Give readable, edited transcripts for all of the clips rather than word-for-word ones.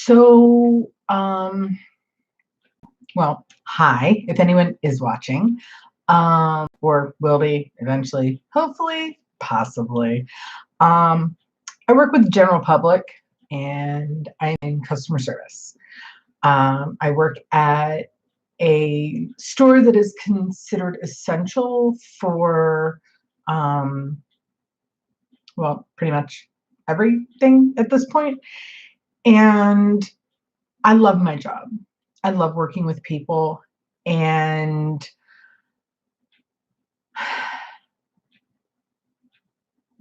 So, well, hi, if anyone is watching, or will be eventually, hopefully, possibly. Um, I work with the general public and I'm in customer service. I work at a store that is considered essential for, um, well, pretty much everything at this point. And I love my job. I love working with people. And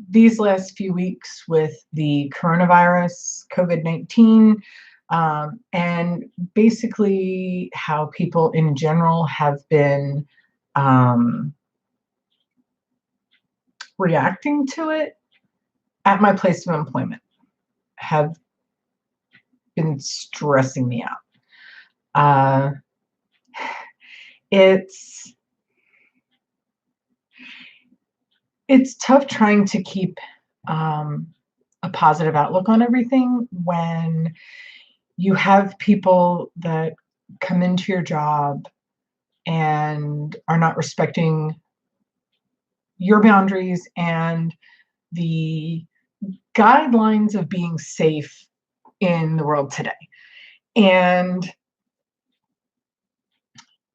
these last few weeks with the coronavirus, COVID-19, and basically how people in general have been um, reacting to it at my place of employment have been stressing me out. Uh, it's it's tough trying to keep um, a positive outlook on everything when you have people that come into your job and are not respecting your boundaries and the guidelines of being safe in the world today. And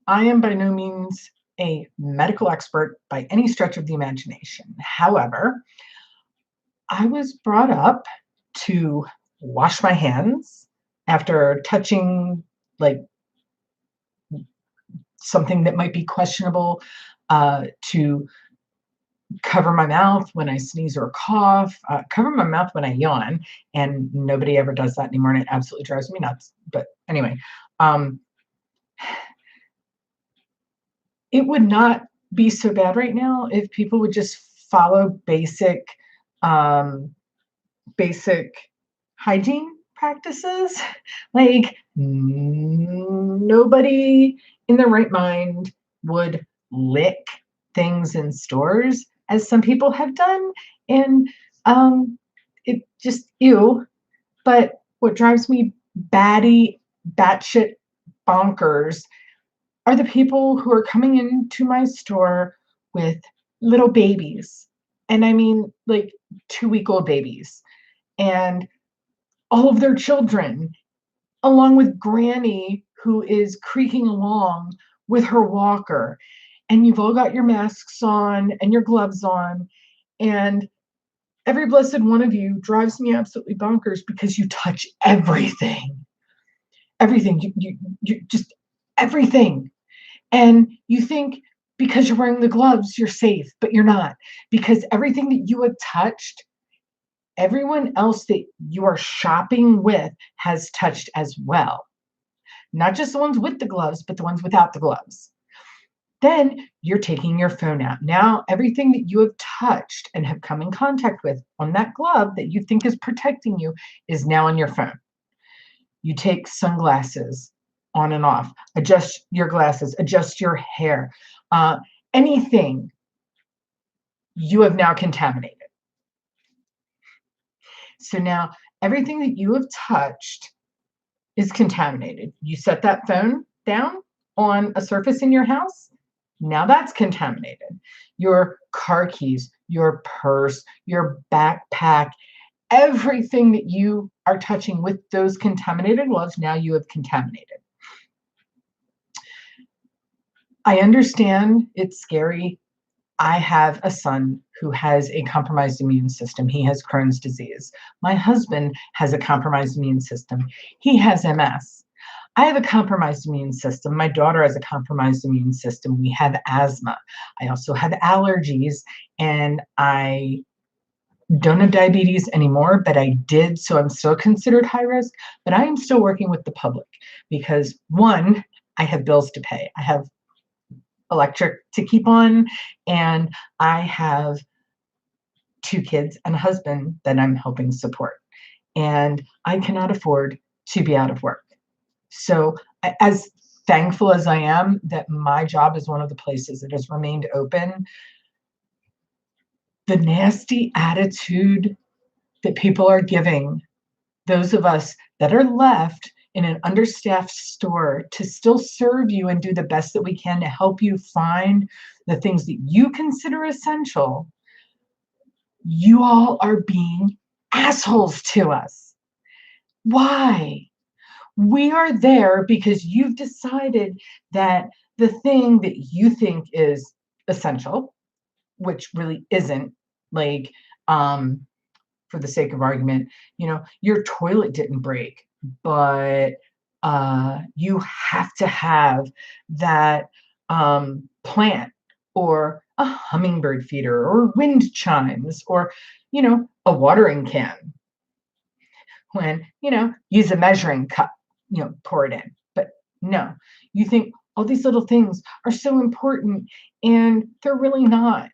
I am by no means a medical expert by any stretch of the imagination. However, I was brought up to wash my hands after touching like something that might be questionable, to cover my mouth when I sneeze or cough, cover my mouth when I yawn, and nobody ever does that anymore, and it absolutely drives me nuts. But anyway, um, it would not be so bad right now if people would just follow um, basic hygiene practices. Like nobody in their right mind would lick things in stores as some people have done. And it just ew. But what drives me batshit bonkers are the people who are coming into my store with little babies. And I mean like 2-week-old babies and all of their children, along with Granny, who is creaking along with her walker. And you've all got your masks on and your gloves on. And every blessed one of you drives me absolutely bonkers because you touch everything. Everything. You just everything. And you think because you're wearing the gloves, you're safe, but you're not. Because everything that you have touched, everyone else that you are shopping with has touched as well. Not just the ones with the gloves, but the ones without the gloves. Then you're taking your phone out. Now, everything that you have touched and have come in contact with on that glove that you think is protecting you is now on your phone. You take sunglasses on and off, adjust your glasses, adjust your hair, anything you have now contaminated. So now everything that you have touched is contaminated. You set that phone down on a surface in your house, now that's contaminated. Your car keys, your purse, your backpack, everything that you are touching with those contaminated gloves, now you have contaminated. I understand it's scary. I have a son who has a compromised immune system. He has Crohn's disease. My husband has a compromised immune system. He has MS. I have a compromised immune system. My daughter has a compromised immune system. We have asthma. I also have allergies, and I don't have diabetes anymore, but I did, so I'm still considered high risk. But I am still working with the public because, one, I have bills to pay. I have electric to keep on, and I have 2 kids and a husband that I'm helping support. And I cannot afford to be out of work. So as thankful as I am that my job is one of the places that has remained open, the nasty attitude that people are giving those of us that are left in an understaffed store to still serve you and do the best that we can to help you find the things that you consider essential, you all are being assholes to us. Why? We are there because you've decided that the thing that you think is essential, which really isn't, like, for the sake of argument, your toilet didn't break, but you have to have that plant or a hummingbird feeder or wind chimes or, a watering can. When, use a measuring cup, pour it in. But no, you think all these little things are so important and they're really not.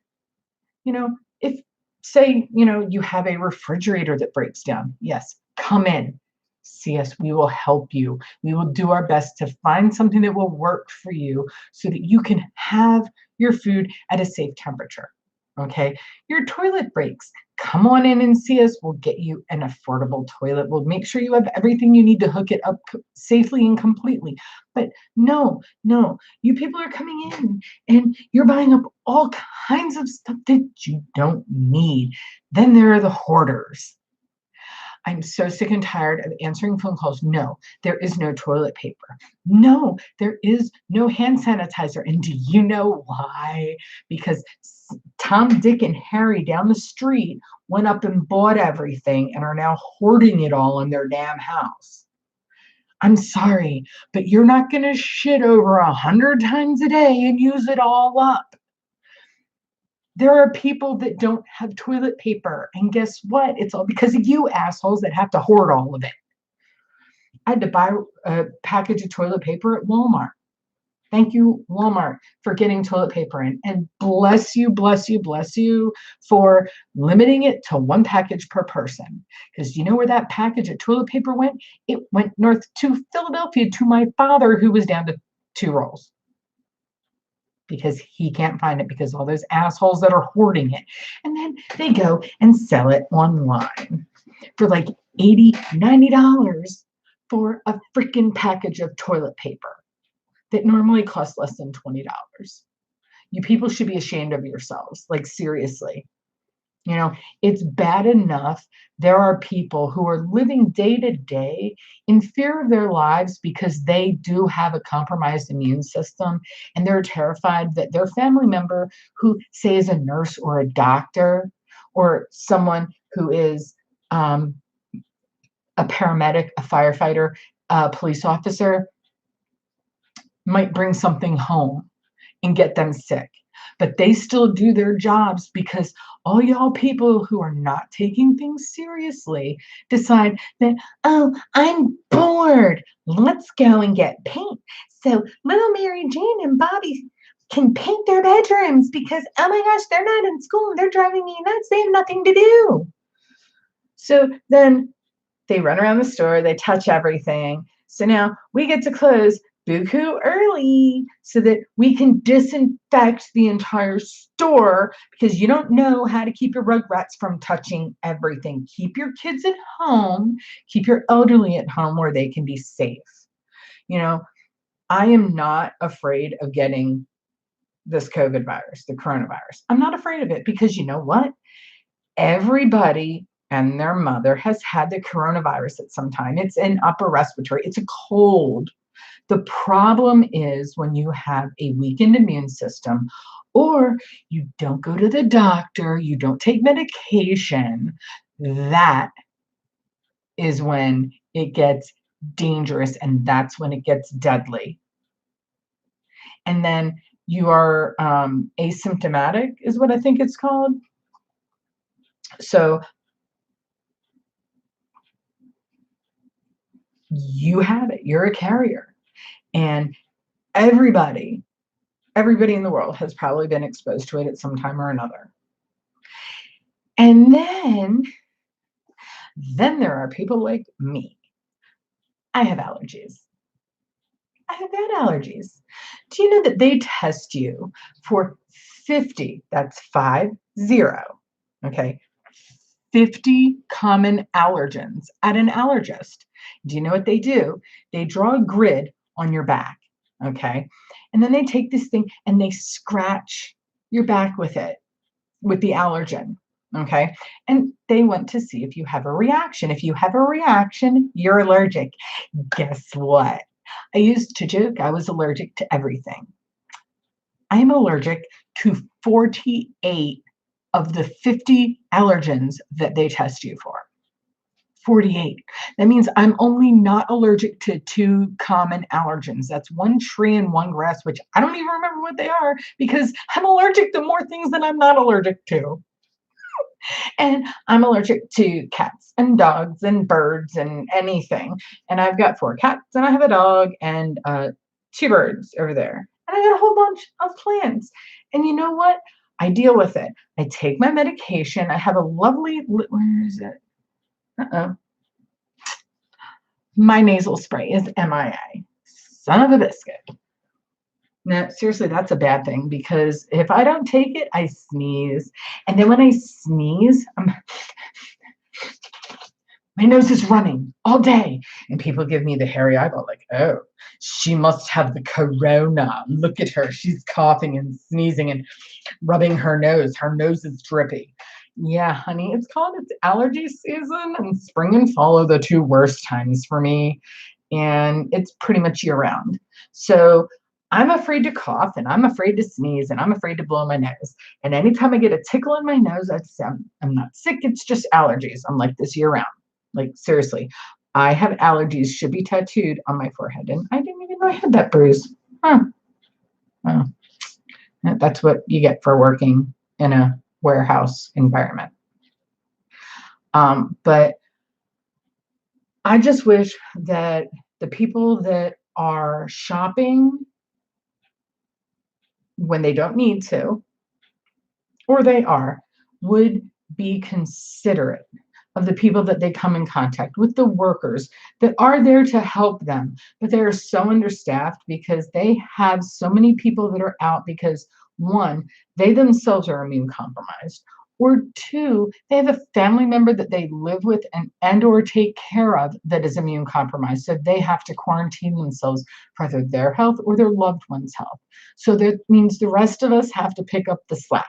If say, you have a refrigerator that breaks down, yes, come in. See us, we will help you. We will do our best to find something that will work for you so that you can have your food at a safe temperature. Okay, your toilet breaks. Come on in and see us. We'll get you an affordable toilet. We'll make sure you have everything you need to hook it up safely and completely. But no, you people are coming in and you're buying up all kinds of stuff that you don't need. Then there are the hoarders. I'm so sick and tired of answering phone calls. No, there is no toilet paper. No, there is no hand sanitizer. And do you know why? Because Tom, Dick, and Harry down the street went up and bought everything and are now hoarding it all in their damn house. I'm sorry, but you're not going to shit over 100 times a day and use it all up. There are people that don't have toilet paper. And guess what? It's all because of you assholes that have to hoard all of it. I had to buy a package of toilet paper at Walmart. Thank you, Walmart, for getting toilet paper in. And bless you for limiting it to one package per person. Because you know where that package of toilet paper went? It went north to Philadelphia to my father, who was down to 2 rolls. Because he can't find it because all those assholes that are hoarding it. And then they go and sell it online for like $80, $90 for a freaking package of toilet paper that normally costs less than $20. You people should be ashamed of yourselves. Like, seriously. It's bad enough there are people who are living day to day in fear of their lives because they do have a compromised immune system and they're terrified that their family member, who say is a nurse or a doctor or someone who is a paramedic, a firefighter, a police officer, might bring something home and get them sick. But they still do their jobs because all y'all people who are not taking things seriously decide that, oh, I'm bored. Let's go and get paint. So little Mary Jane and Bobby can paint their bedrooms because, oh my gosh, they're not in school and they're driving me nuts. They have nothing to do. So then they run around the store, they touch everything. So now we get to close buku early so that we can disinfect the entire store because you don't know how to keep your rugrats from touching everything. Keep your kids at home, keep your elderly at home where they can be safe. I am not afraid of getting this COVID virus, the coronavirus. I'm not afraid of it because you know what? Everybody and their mother has had the coronavirus at some time. It's an upper respiratory, it's a cold. The problem is when you have a weakened immune system or you don't go to the doctor, you don't take medication, that is when it gets dangerous and that's when it gets deadly. And then you are asymptomatic is what I think it's called. So you have it, you're a carrier. And everybody in the world has probably been exposed to it at some time or another. And then there are people like me. I have allergies. I have bad allergies. Do you know that they test you for 50, that's 50, okay, 50 common allergens at an allergist. Do you know what they do? They draw a grid on your back, okay? And then they take this thing and they scratch your back with it, with the allergen, okay? And they want to see if you have a reaction. If you have a reaction, you're allergic. Guess what? I used to joke I was allergic to everything. I am allergic to 48 of the 50 allergens that they test you for. 48. That means I'm only not allergic to 2 common allergens. That's one tree and one grass, which I don't even remember what they are because I'm allergic to more things than I'm not allergic to. And I'm allergic to cats and dogs and birds and anything. And I've got 4 cats and I have a dog and 2 birds over there. And I got a whole bunch of plants. And you know what? I deal with it. I take my medication. I have a lovely, where is it? Uh-oh. My nasal spray is MIA. Son of a biscuit. No, seriously, that's a bad thing because if I don't take it, I sneeze. And then when I sneeze, my nose is running all day. And people give me the hairy eyeball like, oh, she must have the corona. Look at her. She's coughing and sneezing and rubbing her nose. Her nose is drippy. Yeah, honey, it's allergy season, and spring and fall are the 2 worst times for me. And it's pretty much year round. So I'm afraid to cough and I'm afraid to sneeze and I'm afraid to blow my nose. And anytime I get a tickle in my nose, I'd say I'm not sick. It's just allergies. I'm like this year round. Like seriously, I have allergies, should be tattooed on my forehead. And I didn't even know I had that bruise. Huh. Well, that's what you get for working in a warehouse environment. But I just wish that the people that are shopping when they don't need to, or they are, would be considerate of the people that they come in contact with, the workers that are there to help them, but they are so understaffed because they have so many people that are out because, one, they themselves are immune compromised, or 2, they have a family member that they live with and or take care of that is immune compromised. So they have to quarantine themselves for either their health or their loved one's health. So that means the rest of us have to pick up the slack.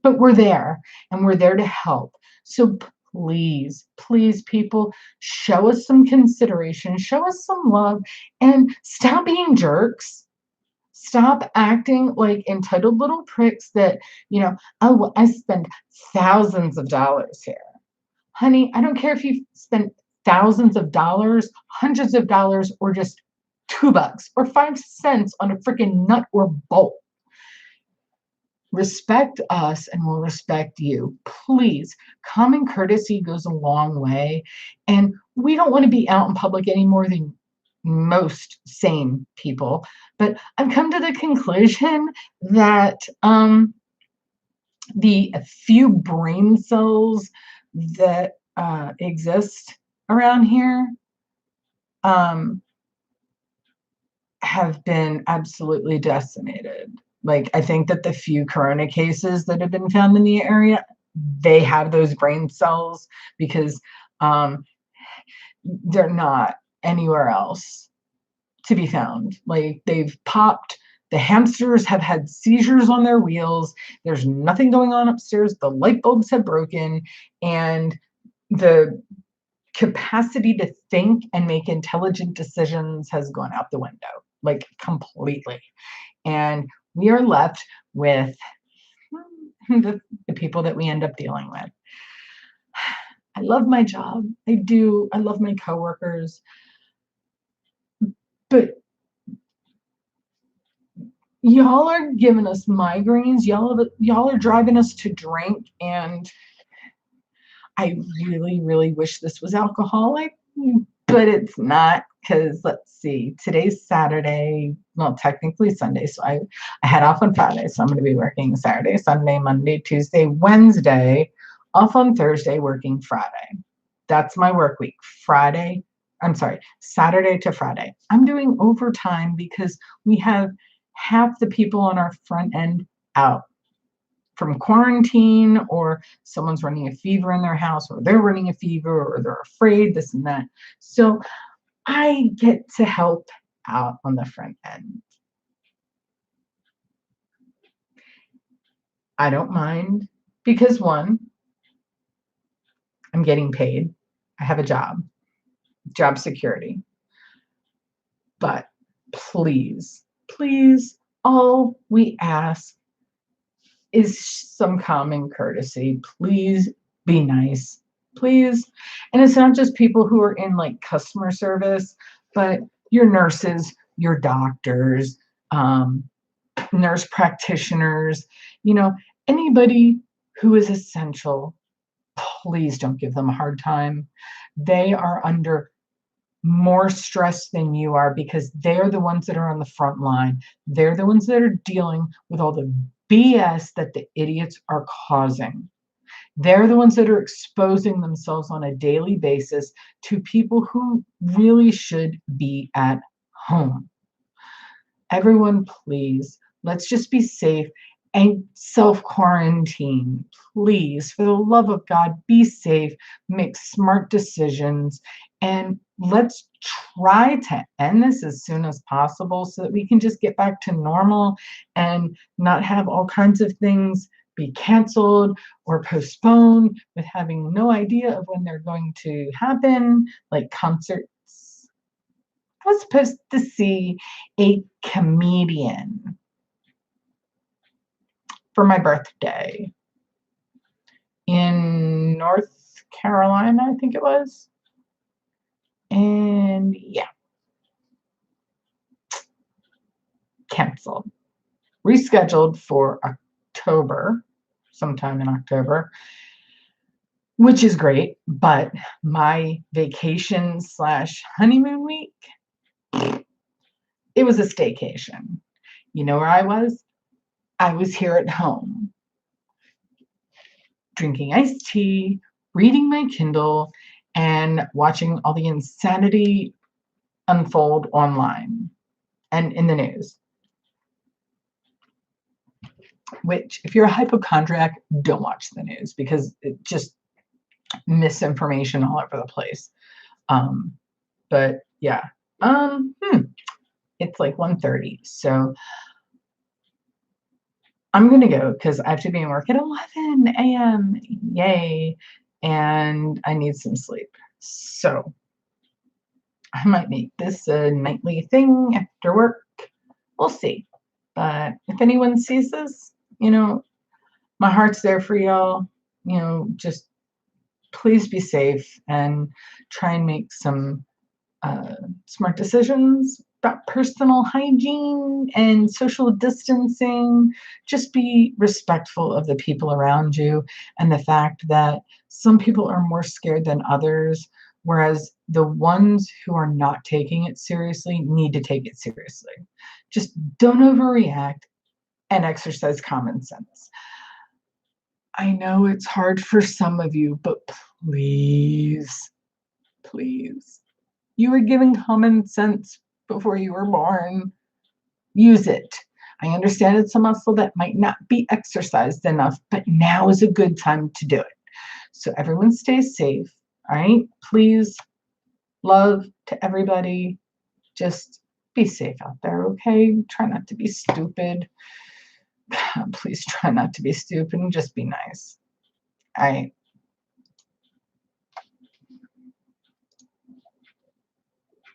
But we're there and we're there to help. So please, please, people, show us some consideration, show us some love, and stop being jerks. Stop acting like entitled little pricks that, oh, well, I spend thousands of dollars here. Honey, I don't care if you spend thousands of dollars, hundreds of dollars, or just $2 or 5 cents on a freaking nut or bolt. Respect us and we'll respect you. Please, common courtesy goes a long way. And we don't want to be out in public any more than most sane people. But I've come to the conclusion that the few brain cells that exist around here have been absolutely decimated. Like, I think that the few corona cases that have been found in the area, they have those brain cells because they're not anywhere else to be found. Like, they've popped. The hamsters have had seizures on their wheels. There's nothing going on upstairs. The light bulbs have broken, and the capacity to think and make intelligent decisions has gone out the window, like completely. And we are left with the people that we end up dealing with. I love my job. I do. I love my coworkers. But y'all are giving us migraines. Y'all are driving us to drink. And I really, really wish this was alcoholic, but it's not. Because let's see, today's Saturday, well, technically Sunday. So I had off on Friday. So I'm going to be working Saturday, Sunday, Monday, Tuesday, Wednesday, off on Thursday, working Friday. That's my work week. Saturday to Friday. I'm doing overtime because we have half the people on our front end out from quarantine, or someone's running a fever in their house, or they're running a fever, or they're afraid, this and that. So I get to help out on the front end. I don't mind because one, I'm getting paid. I have a job security. But please, please, all we ask is some common courtesy. Please be nice. Please. And it's not just people who are in like customer service, but your nurses, your doctors, um, nurse practitioners, anybody who is essential, please don't give them a hard time. They are under more stress than you are because they're the ones that are on the front line. They're the ones that are dealing with all the BS that the idiots are causing. They're the ones that are exposing themselves on a daily basis to people who really should be at home. Everyone, please, let's just be safe and self-quarantine. Please, for the love of God, be safe, make smart decisions, and let's try to end this as soon as possible so that we can just get back to normal and not have all kinds of things be canceled or postponed with having no idea of when they're going to happen, like concerts. I was supposed to see a comedian for my birthday in North Carolina, I think it was. And yeah, canceled. Rescheduled for October, sometime in October, which is great. But my vacation / honeymoon week, it was a staycation. You know where I was? I was here at home, drinking iced tea, reading my Kindle, and watching all the insanity unfold online and in the news. Which, if you're a hypochondriac, don't watch the news because it just misinformation all over the place. But yeah, it's like 1:30, so I'm gonna go because I have to be in work at 11 a.m. Yay, and I need some sleep. So I might make this a nightly thing after work. We'll see. But if anyone sees this, my heart's there for y'all. Just please be safe and try and make some smart decisions about personal hygiene and social distancing. Just be respectful of the people around you and the fact that some people are more scared than others, whereas the ones who are not taking it seriously need to take it seriously. Just don't overreact and exercise common sense. I know it's hard for some of you, but please, please, you were given common sense before you were born. Use it. I understand it's a muscle that might not be exercised enough, but now is a good time to do it. So everyone stay safe, all right? Please, love to everybody. Just be safe out there, okay? Try not to be stupid. Please try not to be stupid and just be nice. All right.